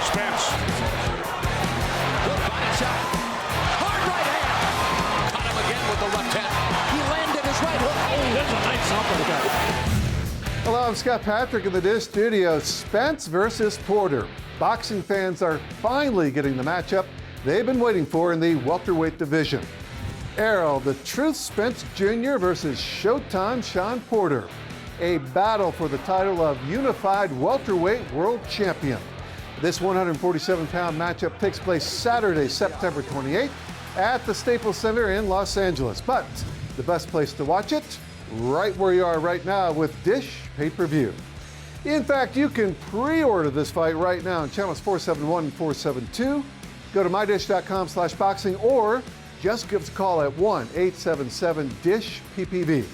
Spence. Good body shot. Hard right hand. Caught him again with the left hand. He landed his right hook. Oh, there's a nice uppercut. Hello, I'm Scott Patrick in the Dish Studio. Spence versus Porter. Boxing fans are finally getting the matchup they've been waiting for in the welterweight division. Errol, the Truth Spence Jr. versus Showtime Shawn Porter. A battle for the title of unified welterweight world champion. This 147-pound matchup takes place Saturday, September 28th at the Staples Center in Los Angeles. But the best place to watch it, right where you are right now with Dish Pay-Per-View. In fact, you can pre-order this fight right now on channels 471 and 472. Go to mydish.com/boxing or just give us a call at 1-877-DISH-PPV.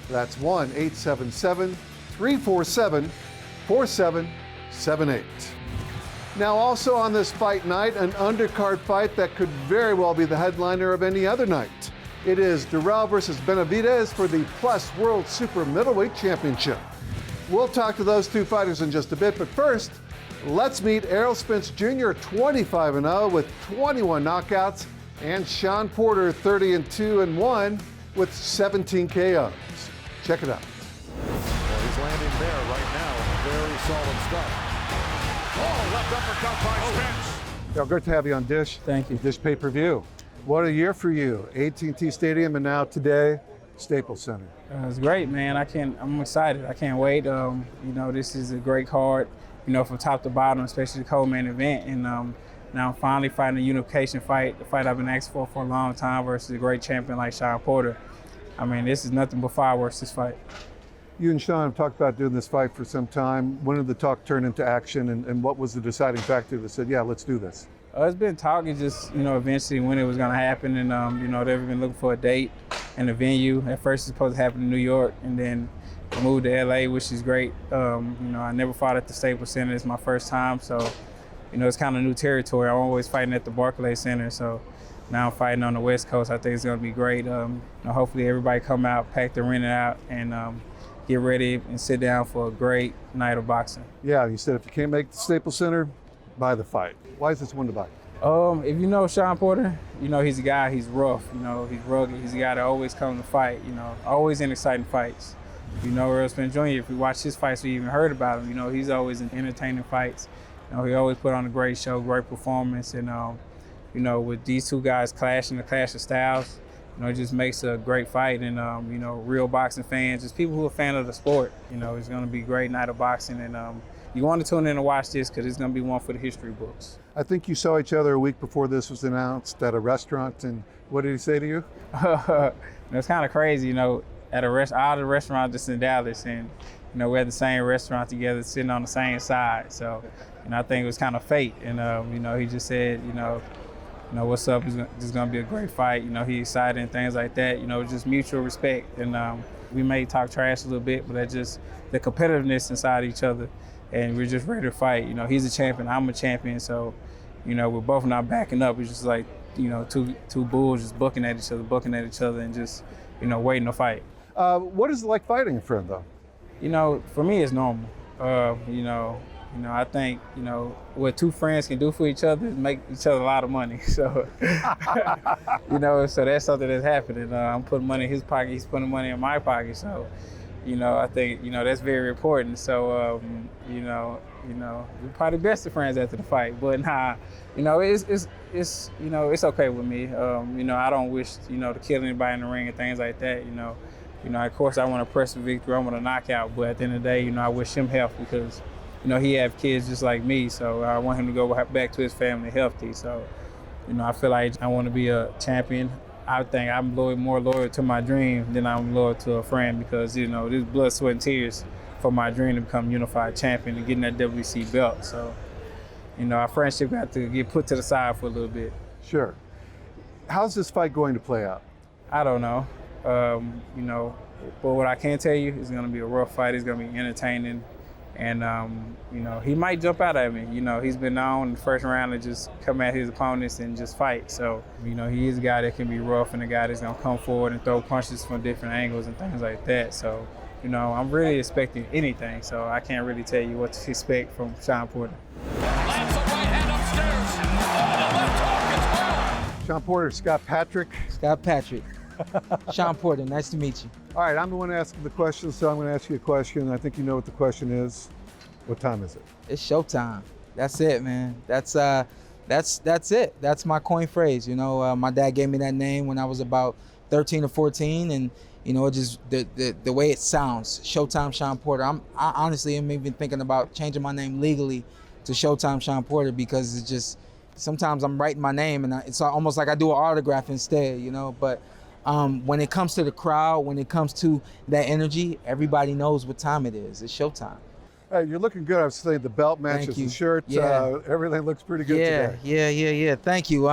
That's 1-877-347-4778. Now also on this fight night, an undercard fight that could very well be the headliner of any other night. It is Dirrell versus Benavidez for the Plus World Super Middleweight Championship. We'll talk to those two fighters in just a bit, but first, let's meet Errol Spence Jr., 25-0 with 21 knockouts, and Shawn Porter, 30-2-1 with 17 KOs. Check it out. Well, he's landing there right now. Very solid stuff. Oh, left uppercut by Spence. Yeah, great to have you on Dish. Thank you. Dish Pay-Per-View. What a year for you. AT&T Stadium and now today, Staples Center. It's great, man. I'm excited. I can't wait. This is a great card, from top to bottom, especially the co-main event. And now I'm finally fighting a unification fight, the fight I've been asking for a long time versus a great champion like Shawn Porter. I mean, this is nothing but fireworks, this fight. You and Shawn have talked about doing this fight for some time. When did the talk turn into action, and what was the deciding factor that said, yeah, let's do this? It's been talking just, eventually when it was going to happen, and, they've been looking for a date and a venue. At first, it's supposed to happen in New York, and then I moved to LA, which is great. I never fought at the Staples Center. It's my first time, so, it's kind of new territory. I'm always fighting at the Barclays Center, so now I'm fighting on the West Coast. I think it's going to be great. Hopefully everybody come out, pack the arena out, and get ready and sit down for a great night of boxing. Yeah, you said if you can't make the Staples Center, buy the fight. Why is this one to buy? If you know Shawn Porter, he's a guy, he's rough, he's rugged. He's a guy that always comes to fight, always in exciting fights. Errol Spence Jr., if you watch his fights, we even heard about him, he's always in entertaining fights. He always put on a great show, great performance, and with these two guys clashing, the clash of styles, it just makes a great fight. And, real boxing fans, just people who are fan of the sport, it's going to be a great night of boxing. And you want to tune in and watch this because it's going to be one for the history books. I think you saw each other a week before this was announced at a restaurant, and what did he say to you? It's kind of crazy, at a restaurant just in Dallas, and we had the same restaurant together, sitting on the same side. So, I think it was kind of fate. And he just said, what's up? It's just gonna be a great fight. He's excited and things like that. Just mutual respect. And we may talk trash a little bit, but that's just the competitiveness inside each other. And we're just ready to fight. He's a champion, I'm a champion. So, we're both not backing up. It's just like, two bulls just bucking at each other and just, waiting to fight. What is it like fighting a friend, though? For me, it's normal. I think, what two friends can do for each other is make each other a lot of money. So, so that's something that's happening. I'm putting money in his pocket, he's putting money in my pocket. So, I think, that's very important. So, we're probably best of friends after the fight. But it's okay with me. I don't wish, to kill anybody in the ring and things like that. Of course, I want to press the victory, I want a knockout. But at the end of the day, I wish him health because, he have kids just like me. So I want him to go back to his family healthy. So, I feel like I want to be a champion. I think I'm more loyal to my dream than I'm loyal to a friend because, there's blood, sweat, and tears for my dream to become unified champion and getting that WC belt. So, our friendship got to get put to the side for a little bit. Sure. How's this fight going to play out? I don't know. But what I can tell you is going to be a rough fight. It's going to be entertaining. And, he might jump out at me. He's been known in the first round to just come at his opponents and just fight. So, he is a guy that can be rough and a guy that's going to come forward and throw punches from different angles and things like that. So, I'm really expecting anything. So I can't really tell you what to expect from Shawn Porter. Lands a right hand Shawn Porter, Scott Patrick. Scott Patrick. Shawn Porter, nice to meet you. All right, I'm the one asking the question, so I'm going to ask you a question. I think you know what the question is. What time is it? It's showtime. That's it, man. That's it. That's my coin phrase. You know, my dad gave me that name when I was about 13 or 14, and you know, it just the way it sounds, Showtime Shawn Porter. I honestly am even thinking about changing my name legally to Showtime Shawn Porter, because it's just sometimes I'm writing my name and it's almost like I do an autograph instead, you know. But when it comes to the crowd, when it comes to that energy, everybody knows what time it is. It's showtime. You're looking good. I was saying the belt matches the shirt. Yeah. Everything looks pretty good today. Yeah. Thank you.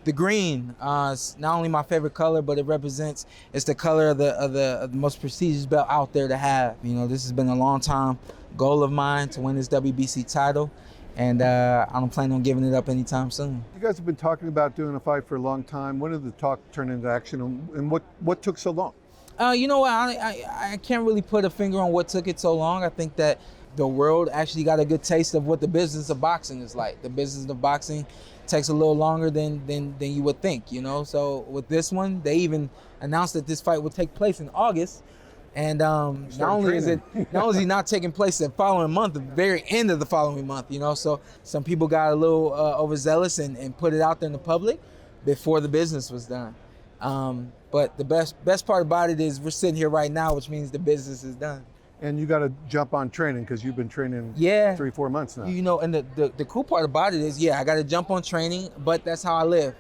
The green is not only my favorite color, but it's the color of the most prestigious belt out there to have. You know, this has been a long time goal of mine to win this WBC title, and I don't plan on giving it up anytime soon. You guys have been talking about doing a fight for a long time. When did the talk turn into action, and what took so long? You know what, I can't really put a finger on what took it so long. I think that the world actually got a good taste of what the business of boxing is like. The business of boxing takes a little longer than you would think, you know? So with this one, they even announced that this fight would take place in August. And not only is it not taking place the following month, the very end of the following month, you know? So some people got a little overzealous and put it out there in the public before the business was done. But the best part about it is we're sitting here right now, which means the business is done. And you got to jump on training because you've been training 3-4 months now. You know, and the cool part about it is, I got to jump on training, but that's how I live.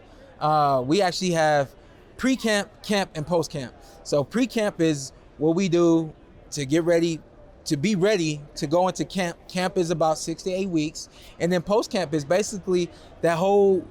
We actually have pre-camp, camp, and post-camp. So pre-camp is what we do to get ready, to be ready to go into camp. Camp is about 6 to 8 weeks. And then post-camp is basically that whole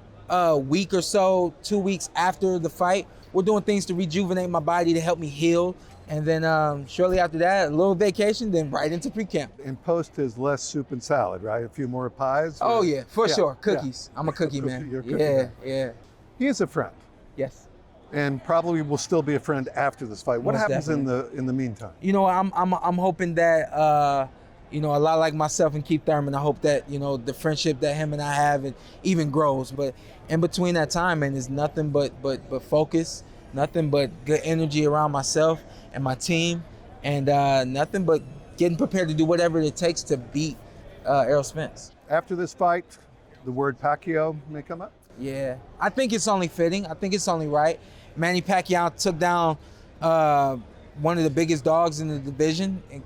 week or so, 2 weeks after the fight. We're doing things to rejuvenate my body, to help me heal. And then shortly after that, a little vacation, then right into pre-camp. And post is less soup and salad, right? A few more pies? Oh, yeah, for sure. Cookies. Yeah. I'm a cookie man. You're a cookie man. Yeah. He is a friend. Yes. And probably will still be a friend after this fight. What happens in the meantime? You know, I'm hoping that you know, a lot like myself and Keith Thurman, I hope that, you know, the friendship that him and I have, it even grows. But in between that time, man, there's nothing but focus, nothing but good energy around myself and my team, and nothing but getting prepared to do whatever it takes to beat Errol Spence. After this fight, the word Pacquiao may come up? Yeah, I think it's only fitting. I think it's only right. Manny Pacquiao took down one of the biggest dogs in the division, in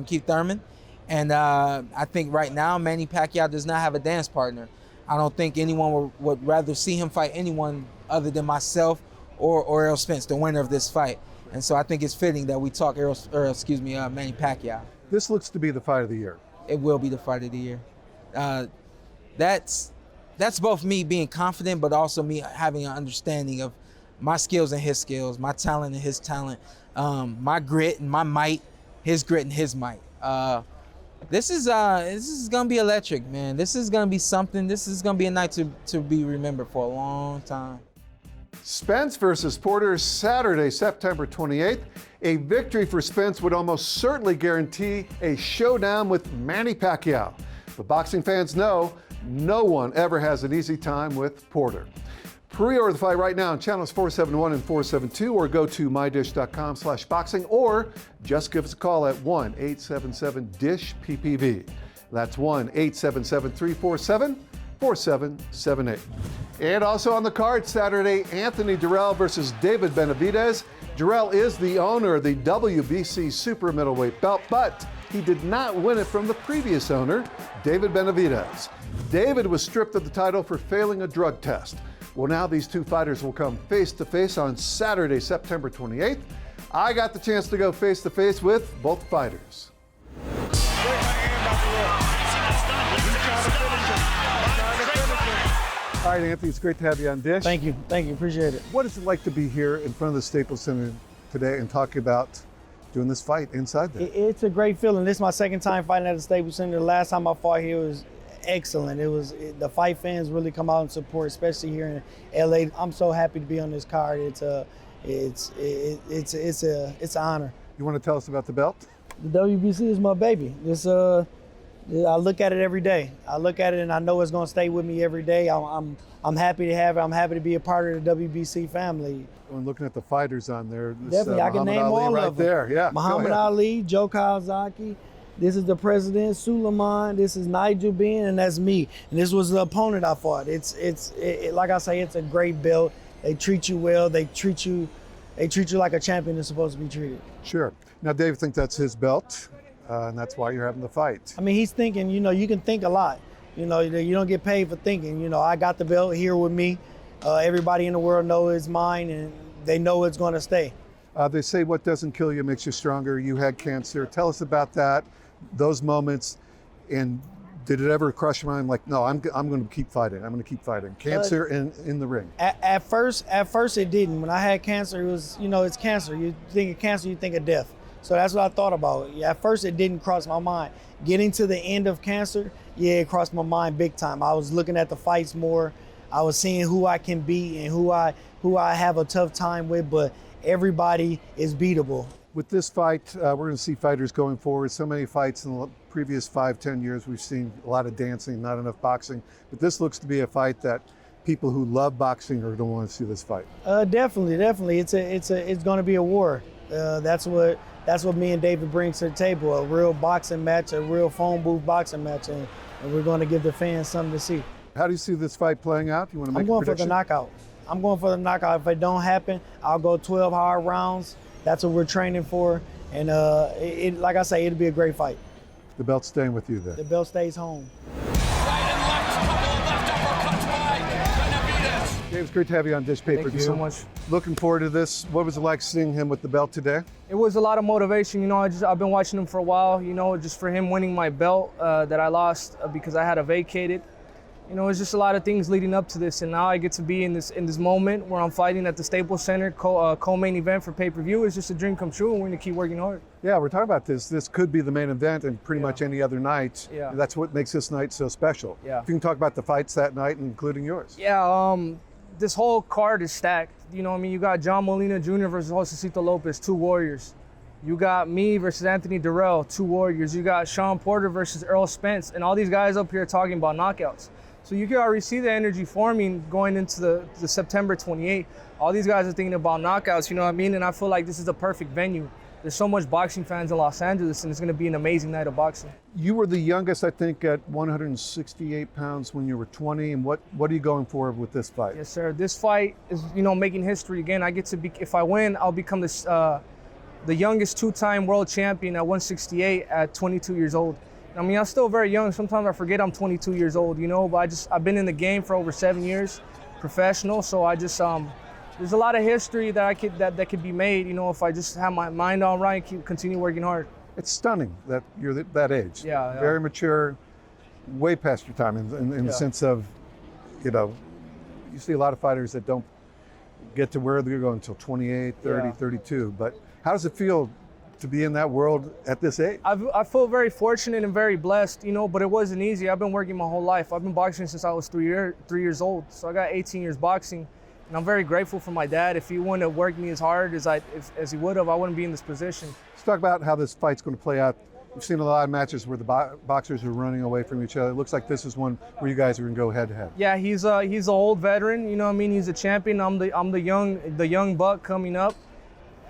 Keith Thurman. And I think right now, Manny Pacquiao does not have a dance partner. I don't think anyone would rather see him fight anyone other than myself or Errol Spence, the winner of this fight. And so I think it's fitting that we talk Manny Pacquiao. This looks to be the fight of the year. It will be the fight of the year. That's both me being confident, but also me having an understanding of my skills and his skills, my talent and his talent, my grit and my might, his grit and his might. This is gonna be electric, man. This is gonna be something. This is gonna be a night to be remembered for a long time. Spence versus Porter, Saturday, September 28th. A victory for Spence would almost certainly guarantee a showdown with Manny Pacquiao. But boxing fans know no one ever has an easy time with Porter. Pre-order the fight right now on channels 471 and 472, or go to mydish.com/boxing, or just give us a call at 1-877-DISH-PPV. That's 1-877-347-4778. And also on the card Saturday, Anthony Durrell versus David Benavidez. Durrell is the owner of the WBC super middleweight belt, but he did not win it from the previous owner, David Benavidez. David was stripped of the title for failing a drug test. Well, now these two fighters will come face-to-face on Saturday, September 28th. I got the chance to go face-to-face with both fighters. All right, Anthony, it's great to have you on Dish. Thank you, appreciate it. What is it like to be here in front of the Staples Center today and talking about doing this fight inside there? It's a great feeling. This is my second time fighting at the Staples Center. The last time I fought here was excellent. The fight fans really come out and support, especially here in LA. I'm so happy to be on this card. It's an honor. You want to tell us about the belt? The WBC is my baby. I look at it every day. I look at it and I know it's gonna stay with me every day. I'm happy to have it. I'm happy to be a part of the WBC family. When looking at the fighters on there, this, Definitely, I can Muhammad name Ali all right of them. there. Yeah, Muhammad Ali, Joe Kawasaki. This is the president, Suleiman. This is Nigel Benn, and that's me. And this was the opponent I fought. It's like I say, it's a great belt. They treat you well. They treat you like a champion is supposed to be treated. Sure. Now, Dave thinks that's his belt, and that's why you're having the fight. I mean, he's thinking. You know, you can think a lot. You know, you don't get paid for thinking. You know, I got the belt here with me. Everybody in the world knows it's mine, and they know it's going to stay. They say what doesn't kill you makes you stronger. You had cancer. Tell us about that, those moments, and did it ever cross your mind like, no, I'm going to keep fighting. I'm going to keep fighting. Cancer in the ring. At first it didn't. When I had cancer, it was, you know, it's cancer. You think of cancer, you think of death. So that's what I thought about. Yeah, at first it didn't cross my mind. Getting to the end of cancer, yeah, it crossed my mind big time. I was looking at the fights more. I was seeing who I can beat and who I have a tough time with, but everybody is beatable. With this fight, we're going to see fighters going forward. So many fights in the previous 5-10 years, we've seen a lot of dancing, not enough boxing. But this looks to be a fight that people who love boxing are going to want to see this fight. Definitely. It's going to be a war. That's what me and David brings to the table, a real boxing match, a real phone booth boxing match, and we're going to give the fans something to see. How do you see this fight playing out? You want to make I'm going a prediction? for the knockout. I'm going for the knockout. If it don't happen, I'll go 12 hard rounds. That's what we're training for. And like I say, it'll be a great fight. The belt's staying with you then. The belt stays home. Right and left, couple of left uppercuts by Benavidez. Dave, it's great to have you on Dish Pay-Per-View. Thank you so much. Looking forward to this. What was it like seeing him with the belt today? It was a lot of motivation. You know, I've been watching him for a while. You know, just for him winning my belt that I lost because I had to vacate it. You know, it's just a lot of things leading up to this, and now I get to be in this moment where I'm fighting at the Staples Center, co-main event for pay-per-view. It's just a dream come true, and we're gonna keep working hard. Yeah, we're talking about this. This could be the main event, and pretty much any other night. Yeah. That's what makes this night so special. Yeah. If you can talk about the fights that night, including yours. Yeah, this whole card is stacked. You know what I mean? You got John Molina Jr. versus Josecito Lopez, 2 warriors. You got me versus Anthony Dirrell, 2 warriors. You got Shawn Porter versus Errol Spence, and all these guys up here talking about knockouts. So you can already see the energy forming going into the September 28th. All these guys are thinking about knockouts, you know what I mean? And I feel like this is the perfect venue. There's so much boxing fans in Los Angeles, and it's gonna be an amazing night of boxing. You were the youngest, I think, at 168 pounds when you were 20. And what are you going for with this fight? Yes, sir. This fight is, you know, making history again. I get to be, if I win, I'll become this, the youngest 2-time world champion at 168 at 22 years old. I mean, I'm still very young. Sometimes I forget I'm 22 years old, you know, but I've been in the game for over 7 years, professional. So I just, there's a lot of history that that could be made, you know, if I just have my mind on right and continue working hard. It's stunning that you're that age. Yeah. Very mature, way past your time in the sense of, you know, you see a lot of fighters that don't get to where they're going until 28, 30, 32. But how does it feel to be in that world at this age? I feel very fortunate and very blessed, you know, but it wasn't easy. I've been working my whole life. I've been boxing since I was 3 years old. So I got 18 years boxing, and I'm very grateful for my dad. If he wouldn't have worked me as hard as he would have, I wouldn't be in this position. Let's talk about how this fight's going to play out. We've seen a lot of matches where the boxers are running away from each other. It looks like this is one where you guys are going to go head to head. Yeah, he's an old veteran, you know what I mean? He's a champion. I'm the young buck coming up.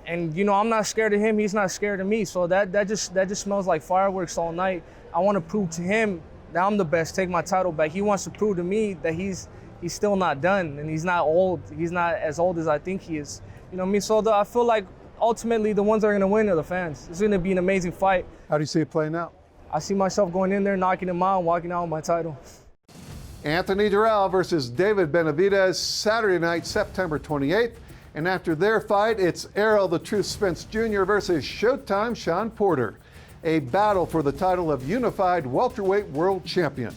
And you know, I'm not scared of him, he's not scared of me. So that just smells like fireworks all night. I want to prove to him that I'm the best, take my title back. He wants to prove to me that he's still not done, and he's not old. He's not as old as I think he is. You know what I mean? So I feel like ultimately the ones that are gonna win are the fans. It's gonna be an amazing fight. How do you see it playing out? I see myself going in there, knocking him out, and walking out with my title. Anthony Durrell versus David Benavidez, Saturday night, September 28th. And after their fight, it's Errol the Truth Spence Jr. versus Showtime Shawn Porter. A battle for the title of unified welterweight world champion.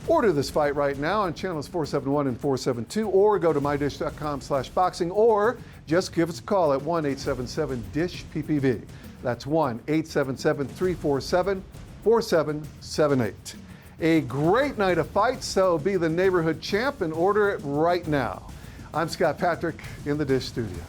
Order this fight right now on channels 471 and 472, or go to mydish.com/boxing, or just give us a call at 1-877-DISH-PPV. That's 1-877-347-4778. A great night of fights, so be the neighborhood champ and order it right now. I'm Scott Patrick in the Dish Studio.